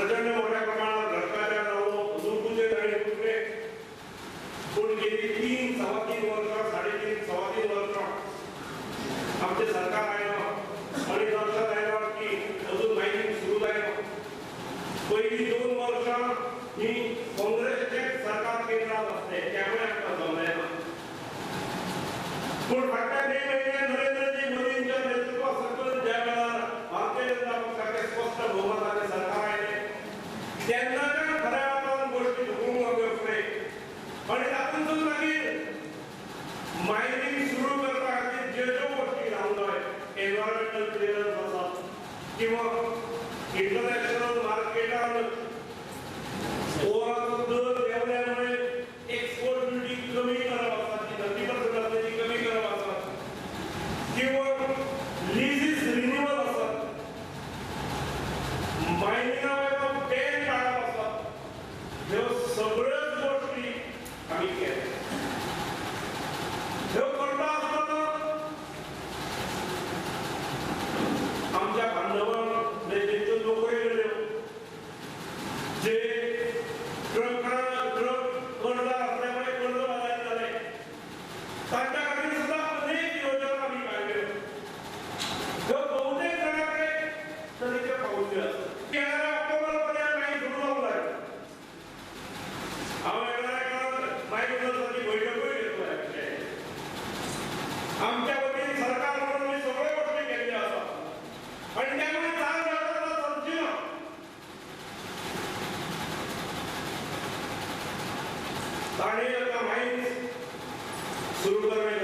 प्रचंड मोठ्या प्रमाणात भ्रष्टाचार दुर्बुद्धे झाले कुठले पण गेली 3-3.5 वर्ष 3.5 वर्ष आमचे सरकार आहे ना आणि लक्षात आहे ना की अजून माहिती सुरू आहे ना पहिली 2 वर्ष ही काँग्रेसचे सरकार केंद्रात असते त्यामुळे आता जमले ना पण फक्त 2 महिने नरेंद्रजी मोदींच्या नेतृत्वाखाली ज्या वेळेला भारतीय जनता पक्षाचे स्पष्ट बहुमताचे सरकार आहे त्यांना खऱ्या अर्थाने गोष्टी हुकूम वगैरे आणि आपण सुद्धा मायनिंग सुरू करता जे गोष्टी लावणार एन्व्हायरमेंटल क्लिअरन्स असतात किंवा इंटरनॅशनल मार्केटावर ओव्हरऑल दर ठेवल्यामुळे एक्सपोर्ट ड्युटी कमी करावं लागतात 30% असल्याची कमी करावं लागतात किंवा लीजेस रिन्युअल असतात मायनिंगवर बॅन काढावा असतात हे सगळ्याच गोष्टी आम्ही केल्या आमच्या भांडवल ज्यांचे नोकरी गेले जे कर्ज असल्यामुळे कर्ज बाजारात झाले त्यांच्याकडे सुद्धा अनेक योजना आम्ही काढल्या बहुतेक जणांकडे तरी ते पाहून ऑक्टोबरमध्ये काही सुरू लावला आहे आमच्या वतीने सरकार म्हणून सगळे गोष्टी केलेल्या असतात आणि त्यामुळे आणि आता माहिती सुरू करणे